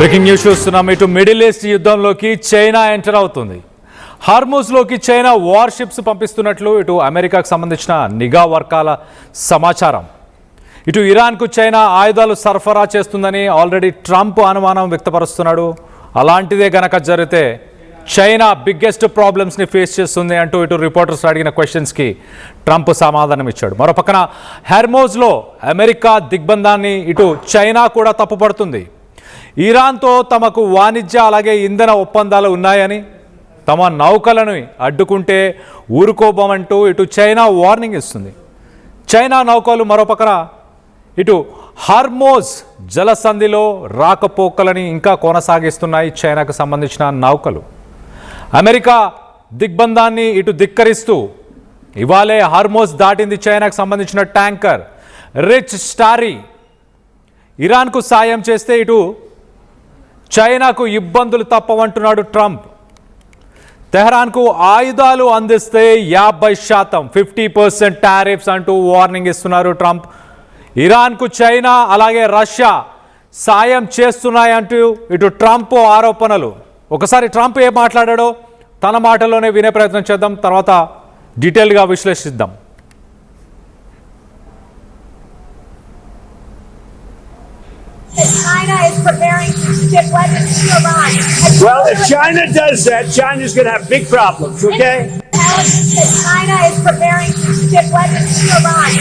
Breaking news చూస్తున్నాం. ఇటు middle east యుద్ధంలోకి China enter అవుతుంది. హార్మూజ్లోకి చైనా వార్ షిప్స్ పంపిస్తున్నట్లు ఇటు అమెరికాకు సంబంధించిన నిఘా వర్గాల సమాచారం. ఇటు ఇరాన్కు చైనా ఆయుధాలు సరఫరా చేస్తుందని ఆల్రెడీ ట్రంప్ అనుమానం వ్యక్తపరుస్తున్నాడు. అలాంటిదే గనక జరిగితే చైనా బిగ్గెస్ట్ ప్రాబ్లమ్స్ని ఫేస్ చేస్తుంది అంటూ ఇటు రిపోర్టర్స్ అడిగిన క్వశ్చన్స్కి ట్రంప్ సమాధానం ఇచ్చాడు. మరో పక్కన హార్మూజ్లో అమెరికా దిగ్బంధాన్ని ఇటు చైనా కూడా తప్పుపడుతుంది. ఇరాన్తో తమకు వాణిజ్య అలాగే ఇంధన ఒప్పందాలు ఉన్నాయని, తమ నౌకలను అడ్డుకుంటే ఊరుకోబోమంటూ ఇటు చైనా వార్నింగ్ ఇస్తుంది. చైనా నౌకలు మరోపక్కన ఇటు హార్మూజ్ జలసంధిలో రాకపోకలని ఇంకా కొనసాగిస్తున్నాయి చైనాకు సంబంధించిన నౌకలు. అమెరికా దిగ్బంధాన్ని ఇటు ధిక్కరిస్తూ ఇవాళే హార్మూజ్ దాటింది చైనాకు సంబంధించిన ట్యాంకర్ రిచ్ స్టారీ. ఇరాన్కు సాయం చేస్తే ఇటు చైనాకు ఇబ్బందులు తప్పవంటున్నాడు ట్రంప్. తెహరాన్కు ఆయుధాలు అందిస్తే 50% 50% టారిఫ్స్ అంటూ వార్నింగ్ ఇస్తున్నారు ట్రంప్. ఇరాన్కు చైనా అలాగే రష్యా సాయం చేస్తున్నాయంటూ ఇటు ట్రంప్ ఆరోపణలు. ఒకసారి ట్రంప్ ఏం మాట్లాడాడో తన మాటల్లోనే వినే ప్రయత్నం చేద్దాం, తర్వాత డీటెయిల్గా విశ్లేషిద్దాం. China is preparing to ship weapons to Iran. Well, if China does that, China's going to have big problems, okay? China is preparing to ship weapons to Iran.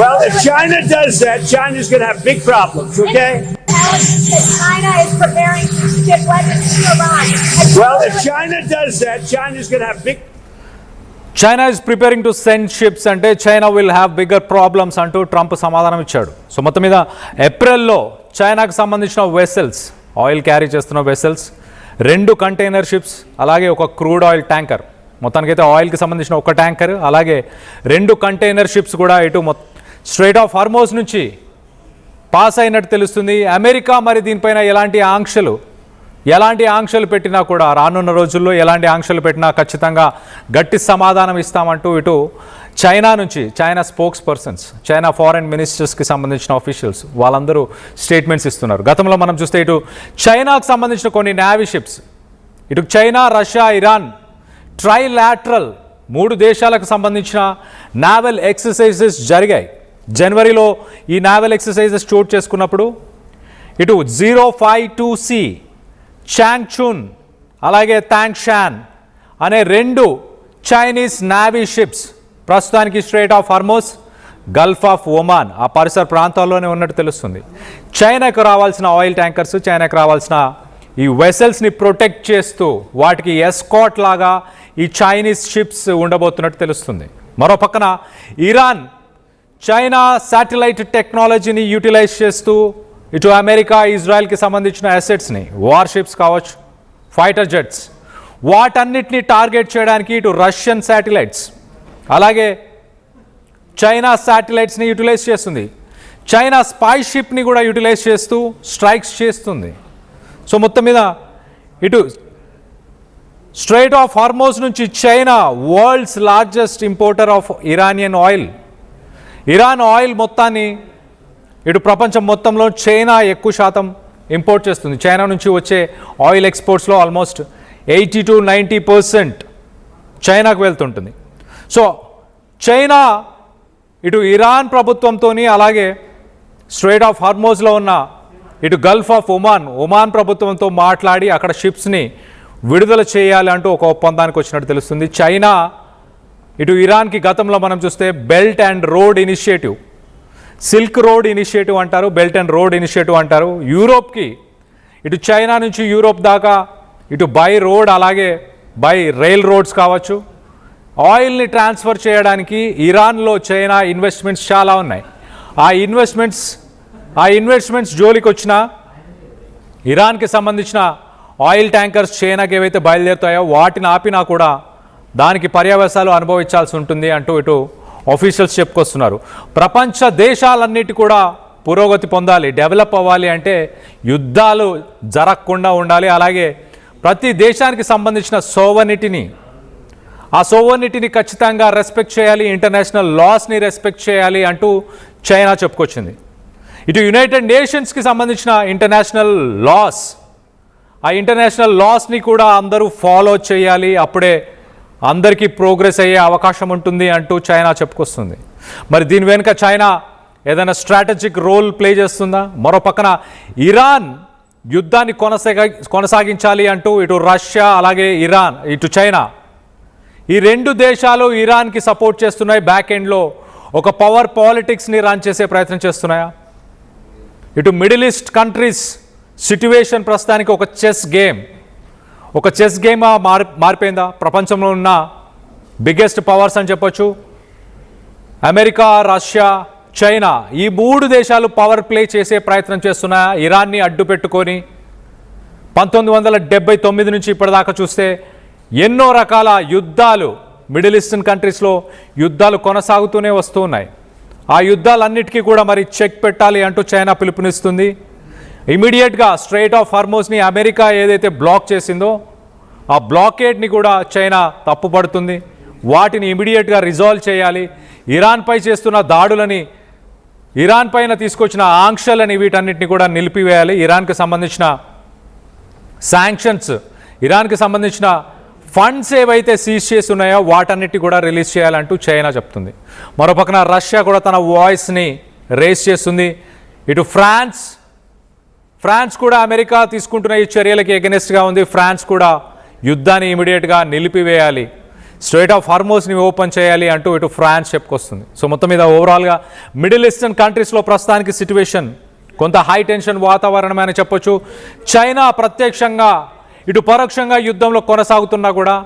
Well, if China does that, China's going to have big problems, okay? China is preparing to ship weapons to Iran. Well, if China does that, China's going to have big China is preparing to send ships అంటే China will have bigger problems అంటూ Trump సమాధానం ఇచ్చాడు. సో మొత్తం మీద ఏప్రిల్లో చైనాకు సంబంధించిన వెసల్స్, ఆయిల్ క్యారీ చేస్తున్న వెసల్స్, 2 కంటైనర్ షిప్స్ అలాగే ఒక క్రూడ్ ఆయిల్ ట్యాంకర్, మొత్తానికైతే ఆయిల్కి సంబంధించిన ఒక ట్యాంకర్ అలాగే 2 కంటైనర్ షిప్స్ కూడా ఇటు స్ట్రైట్ ఆఫ్ హార్మూజ్ నుంచి పాస్ అయినట్టు తెలుస్తుంది. అమెరికా మరి దీనిపైన ఎలాంటి ఆంక్షలు పెట్టినా కూడా రానున్న రోజుల్లో ఎలాంటి ఆంక్షలు పెట్టినా ఖచ్చితంగా గట్టి సమాధానం ఇస్తామంటూ ఇటు చైనా నుంచి China spokes persons, China foreign మినిస్టర్స్కి సంబంధించిన ఆఫీషియల్స్ వాళ్ళందరూ స్టేట్మెంట్స్ ఇస్తున్నారు. గతంలో మనం చూస్తే ఇటు చైనాకు సంబంధించిన కొన్ని నేవీ షిప్స్, ఇటు చైనా, రష్యా, ఇరాన్ ట్రైలాటరల్ 3 దేశాలకు సంబంధించిన నావల్ ఎక్సర్సైజెస్ జరిగాయి. జనవరిలో ఈ నావల్ ఎక్సర్సైజెస్ చోటు చేసుకున్నప్పుడు ఇటు 052C చాంగ్చున్ అలాగే తాంగ్షాన్ అనే 2 చైనీస్ నావీ షిప్స్ ప్రస్తుతానికి straight of Hormuz, Gulf of Oman ఆ పరిసర ప్రాంతాల్లోనే ఉన్నట్టు తెలుస్తుంది. చైనాకు రావాల్సిన ఆయిల్ ట్యాంకర్స్, చైనాకు రావాల్సిన ఈ వెసల్స్ని ప్రొటెక్ట్ చేస్తూ వాటికి ఎస్కాట్ లాగా ఈ చైనీస్ షిప్స్ ఉండబోతున్నట్టు తెలుస్తుంది. మరో పక్కన ఇరాన్ చైనా శాటిలైట్ టెక్నాలజీని యూటిలైజ్ చేస్తూ ఇటు అమెరికా, ఇజ్రాయెల్కి సంబంధించిన అసెట్స్ని, వార్ షిప్స్ కావచ్చు, ఫైటర్ జెట్స్, వాటన్నిటిని టార్గెట్ చేయడానికి ఇటు రష్యన్ శాటిలైట్స్ అలాగే చైనా శాటిలైట్స్ని యూటిలైజ్ చేస్తుంది. చైనా స్పై షిప్ని కూడా యూటిలైజ్ చేస్తూ స్ట్రైక్స్ చేస్తుంది. సో మొత్తం మీద ఇటు స్ట్రైట్ ఆఫ్ హార్మూజ్ నుంచి China world's largest importer of Iranian oil. Iran oil మొత్తాన్ని ఇటు ప్రపంచం మొత్తంలో చైనా ఎక్కువ శాతం ఇంపోర్ట్ చేస్తుంది. చైనా నుంచి వచ్చే ఆయిల్ ఎక్స్పోర్ట్స్లో ఆల్మోస్ట్ 80 to 90% చైనాకు వెళ్తుంటుంది. సో చైనా ఇటు ఇరాన్ ప్రభుత్వంతో అలాగే స్ట్రైట్ ఆఫ్ హార్మూజ్లో ఉన్న ఇటు గల్ఫ్ ఆఫ్ ఒమాన్ ప్రభుత్వంతో మాట్లాడి అక్కడ షిప్స్ని విడుదల చేయాలి అంటూ ఒక ఒప్పందానికి వచ్చినట్టు తెలుస్తుంది. చైనా ఇటు ఇరాన్కి గతంలో మనం చూస్తే belt and road initiative, silk road initiative అంటారు, బెల్ట్ అండ్ రోడ్ ఇనిషియేటివ్ అంటారు. యూరోప్కి ఇటు చైనా నుంచి యూరోప్ దాకా ఇటు బై రోడ్ అలాగే బై రైల్ రోడ్స్ కావచ్చు, ఆయిల్ని ట్రాన్స్ఫర్ చేయడానికి ఇరాన్లో చైనా ఇన్వెస్ట్మెంట్స్ చాలా ఉన్నాయి. ఆ ఇన్వెస్ట్మెంట్స్ జోలికి వచ్చిన ఇరాన్కి సంబంధించిన ఆయిల్ ట్యాంకర్స్ చైనాకి ఏవైతే బయలుదేరుతాయో వాటిని ఆపినా కూడా దానికి పర్యవసాలు అనుభవించాల్సి ఉంటుంది అంటూ ఇటు ఆఫీషియల్స్ చెప్పుకొస్తున్నారు. ప్రపంచ దేశాలన్నిటి కూడా పురోగతి పొందాలి, డెవలప్ అవ్వాలి అంటే యుద్ధాలు జరగకుండా ఉండాలి. అలాగే ప్రతి దేశానికి సంబంధించిన సోవర్నిటీని ఖచ్చితంగా రెస్పెక్ట్ చేయాలి, ఇంటర్నేషనల్ లాస్ని రెస్పెక్ట్ చేయాలి అంటూ చైనా చెప్పుకొచ్చింది. ఇటు యునైటెడ్ నేషన్స్కి సంబంధించిన ఇంటర్నేషనల్ లాస్ ఆ ఇంటర్నేషనల్ లాస్ని కూడా అందరూ ఫాలో చేయాలి, అప్పుడే అందరికీ ప్రోగ్రెస్ అయ్యే అవకాశం ఉంటుంది అంటూ చైనా చెప్పుకొస్తుంది. మరి దీని వెనుక చైనా ఏదైనా స్ట్రాటజిక్ రోల్ ప్లే చేస్తుందా? మరో పక్కన ఇరాన్ యుద్ధాన్ని కొనసాగించాలి అంటూ ఇటు రష్యా అలాగే ఇరాన్ ఇటు చైనా ఈ రెండు దేశాలు ఇరాన్కి సపోర్ట్ చేస్తున్నాయి. బ్యాక్ ఎండ్లో ఒక పవర్ పాలిటిక్స్ని రన్ చేసే ప్రయత్నం చేస్తున్నాయా? ఇటు మిడిల్ ఈస్ట్ కంట్రీస్ సిట్యువేషన్ ప్రస్తుతానికి ఒక చెస్ గేమ్ మారిపోయిందా? ప్రపంచంలో ఉన్న బిగ్గెస్ట్ పవర్స్ అని చెప్పొచ్చు, అమెరికా, రష్యా, చైనా, ఈ మూడు దేశాలు పవర్ ప్లే చేసే ప్రయత్నం చేస్తున్నాయా ఇరాన్ని అడ్డు పెట్టుకొని? 1979 నుంచి ఇప్పటిదాకా చూస్తే ఎన్నో రకాల యుద్ధాలు మిడిల్ ఈస్టర్న్ కంట్రీస్లో యుద్ధాలు కొనసాగుతూనే వస్తూ ఉన్నాయి. ఆ యుద్ధాలన్నిటికీ కూడా మరి చెక్ పెట్టాలి అంటూ చైనా పిలుపునిస్తుంది. ఇమీడియట్గా స్ట్రెయిట్ ఆఫ్ హార్మోజ్ని అమెరికా ఏదైతే బ్లాక్ చేసిందో ఆ బ్లాకేడ్ని కూడా చైనా తప్పుపడుతుంది. వాటిని ఇమీడియట్గా రిజాల్వ్ చేయాలి. ఇరాన్పై చేస్తున్న దాడులని, ఇరాన్ పైన తీసుకొచ్చిన ఆంక్షలని వీటన్నిటిని కూడా నిలిపివేయాలి. ఇరాన్కి సంబంధించిన శాంక్షన్స్, ఇరాన్కి సంబంధించిన ఫండ్స్ ఏవైతే సీజ్ చేసి ఉన్నాయో వాటన్నిటి కూడా రిలీజ్ చేయాలంటూ చైనా చెప్తుంది. మరోపక్కన రష్యా కూడా తన వాయిస్ని రేస్ చేస్తుంది. ఇటు ఫ్రాన్స్ కూడా అమెరికా తీసుకుంటున్న ఈ చర్యలకి ఎగెనెస్ట్గా ఉంది. ఫ్రాన్స్ కూడా యుద్ధాన్ని ఇమీడియట్గా నిలిపివేయాలి, స్ట్రెయిట్ ఆఫ్ హార్మోజ్ని ఓపెన్ చేయాలి అంటూ ఇటు ఫ్రాన్స్ చెప్పుకొస్తుంది. సో మొత్తం మీద ఓవరాల్గా మిడిల్ ఈస్టర్న్ కంట్రీస్లో ప్రస్తుతానికి సిట్యువేషన్ కొంత హై టెన్షన్ వాతావరణం అని చెప్పొచ్చు. చైనా ప్రత్యక్షంగా ఇటు పరోక్షంగా యుద్ధంలో కొనసాగుతున్నా కూడా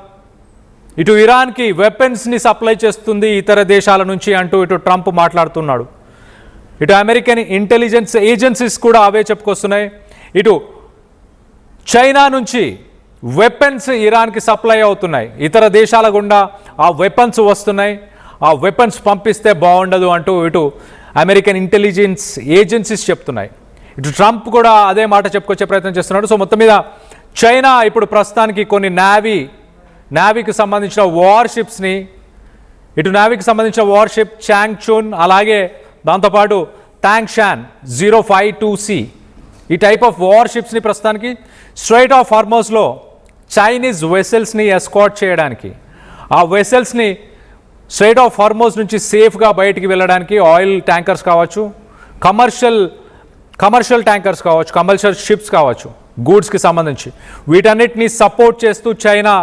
ఇటు ఇరాన్కి వెపన్స్ని సప్లై చేస్తుంది ఇతర దేశాల నుంచి అంటూ ఇటు ట్రంప్ మాట్లాడుతున్నాడు. ఇటు అమెరికన్ ఇంటెలిజెన్స్ ఏజెన్సీస్ కూడా అవే చెప్పుకొస్తున్నాయి. ఇటు చైనా నుంచి వెపన్స్ ఇరాన్కి సప్లై అవుతున్నాయి, ఇతర దేశాల గుండా ఆ వెపన్స్ వస్తున్నాయి, ఆ వెపన్స్ పంపిస్తే బాగుండదు అంటూ ఇటు అమెరికన్ ఇంటెలిజెన్స్ ఏజెన్సీస్ చెప్తున్నాయి. ఇటు ట్రంప్ కూడా అదే మాట చెప్పుకొచ్చే ప్రయత్నం చేస్తున్నాడు. సో మొత్తం మీద చైనా ఇప్పుడు ప్రస్తుతానికి కొన్ని నావీకి సంబంధించిన వార్షిప్స్ని, ఇటు నావీకి సంబంధించిన వార్షిప్ చాంగ్చున్, అలాగే దాంతోపాటు టాంగ్షాన్ 052C, ఈ టైప్ ఆఫ్ వార్షిప్స్ని ప్రస్తుతానికి స్ట్రెయిట్ ఆఫ్ హార్మోజ్లో చైనీస్ వెసెల్స్ని ఎస్కార్ట్ చేయడానికి, ఆ వెసెల్స్ని స్ట్రెయిట్ ఆఫ్ హార్మోజ్ నుంచి సేఫ్గా బయటికి వెళ్ళడానికి ఆయిల్ ట్యాంకర్స్ కావచ్చు, కమర్షియల్ ట్యాంకర్స్ కావచ్చు, కమర్షియల్ షిప్స్ కావచ్చు, గూడ్స్కి సంబంధించి వీటన్నిటిని సపోర్ట్ చేస్తూ చైనా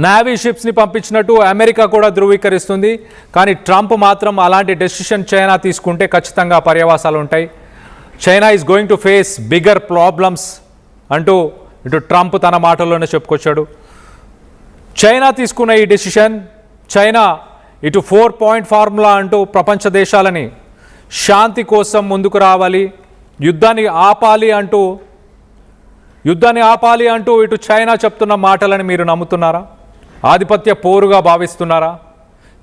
నావీ షిప్స్ని పంపించినట్టు అమెరికా కూడా ధృవీకరిస్తుంది. కానీ ట్రంప్ మాత్రం అలాంటి డెసిషన్ చైనా తీసుకుంటే ఖచ్చితంగా పర్యవసాలు ఉంటాయి, China is going to face bigger problems అంటూ ఇటు ట్రంప్ తన మాటల్లోనే చెప్పుకొచ్చాడు. చైనా తీసుకున్న ఈ డెసిషన్, చైనా ఇటు 4 పాయింట్ ఫార్ములా అంటూ ప్రపంచ దేశాలని శాంతి కోసం ముందుకు రావాలి, యుద్ధాన్ని ఆపాలి అంటూ ఇటు చైనా చెప్తున్న మాటలని మీరు నమ్ముతున్నారా? ఆధిపత్య పోరుగా భావిస్తున్నారా?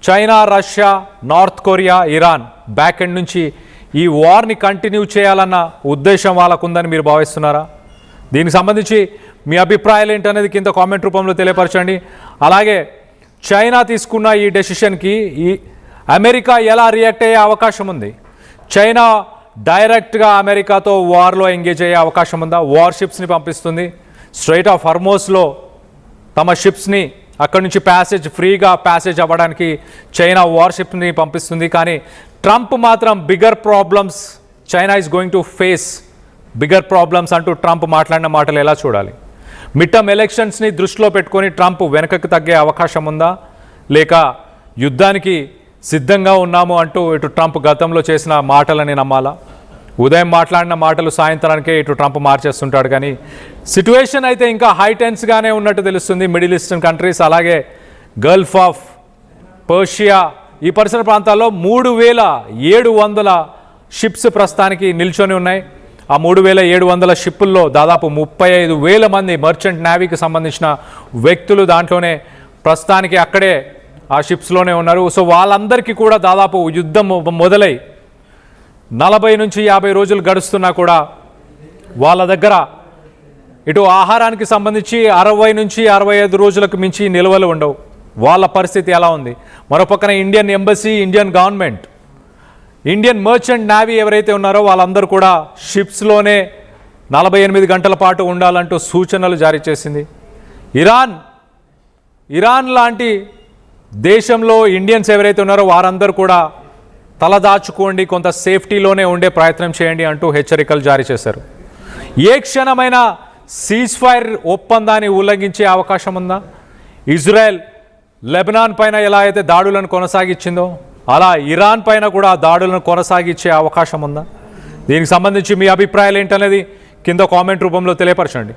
China, Russia, North Korea, Iran back end నుంచి ఈ వార్ని కంటిన్యూ చేయాలన్న ఉద్దేశం వాళ్ళకుందని మీరు భావిస్తున్నారా? దీనికి సంబంధించి మీ అభిప్రాయాలు ఏంటనేది కింద కామెంట్ రూపంలో తెలియపరచండి. అలాగే చైనా తీసుకున్న ఈ డెసిషన్కి ఈ అమెరికా ఎలా రియాక్ట్ అయ్యే అవకాశం ఉంది? చైనా డైరెక్ట్గా అమెరికాతో వార్లో ఎంగేజ్ అయ్యే అవకాశం ఉందా? వార్షిప్స్ని పంపిస్తుంది, స్ట్రెయిట్ ఆఫ్ హార్మోజ్లో తమ షిప్స్ని అక్కడి నుంచి ఫ్రీగా ప్యాసేజ్ అవ్వడానికి చైనా వార్షిప్ని పంపిస్తుంది. కానీ ట్రంప్ మాత్రం bigger problems, China is going to face bigger problems అంటూ ట్రంప్ మాట్లాడిన మాటలు ఎలా చూడాలి? మిడ్ టర్మ్ ఎలక్షన్స్ని దృష్టిలో పెట్టుకొని ట్రంప్ వెనకకు తగ్గే అవకాశం ఉందా, లేక యుద్ధానికి సిద్ధంగా ఉన్నాము అంటూ ఇటు ట్రంప్ గతంలో చేసిన మాటలని నమ్మాలా? ఉదయం మాట్లాడిన మాటలు సాయంత్రానికే ఇటు ట్రంప్ మార్చేస్తుంటాడు. కానీ సిట్యువేషన్ అయితే ఇంకా హై టెన్స్గానే ఉన్నట్టు తెలుస్తుంది. మిడిల్ ఈస్టర్న్ కంట్రీస్, అలాగే గల్ఫ్ ఆఫ్ పర్షియా ఈ పరిసర ప్రాంతాల్లో 3700 షిప్స్ ప్రస్తుతానికి నిల్చొని ఉన్నాయి. ఆ 3700 షిప్పుల్లో దాదాపు 35,000 మంది మర్చెంట్ నేవీకి సంబంధించిన వ్యక్తులు దాంట్లోనే ప్రస్తుతానికి అక్కడే ఆ షిప్స్లోనే ఉన్నారు. సో వాళ్ళందరికీ కూడా దాదాపు యుద్ధం మొదలై 40 నుంచి 50 రోజులు గడుస్తున్నా కూడా వాళ్ళ దగ్గర ఇటు ఆహారానికి సంబంధించి 60 నుంచి 65 రోజులకు మించి నిల్వలు ఉండవు. వాళ్ళ పరిస్థితి ఎలా ఉంది? మరోపక్కన Indian embassy, Indian government, Indian merchant navy ఎవరైతే ఉన్నారో వాళ్ళందరూ కూడా షిప్స్లోనే 48 గంటల పాటు ఉండాలంటూ సూచనలు జారీ చేసింది. ఇరాన్ లాంటి దేశంలో ఇండియన్స్ ఎవరైతే ఉన్నారో వారందరూ కూడా తలదాచుకోండి, కొంత సేఫ్టీలోనే ఉండే ప్రయత్నం చేయండి అంటూ హెచ్చరికలు జారీ చేశారు. ఏ క్షణమైనా సీజ్ ఫైర్ ఒప్పందాన్ని ఉల్లంఘించే అవకాశం ఉందా? ఇజ్రాయెల్ లెబనాన్ పైన ఎలా అయితే దాడులను కొనసాగించిందో అలా ఇరాన్ పైన కూడా దాడులను కొనసాగించే అవకాశం ఉందా? దీనికి సంబంధించి మీ అభిప్రాయాలు ఏంటనేది కింద కామెంట్ రూపంలో తెలియపరచండి.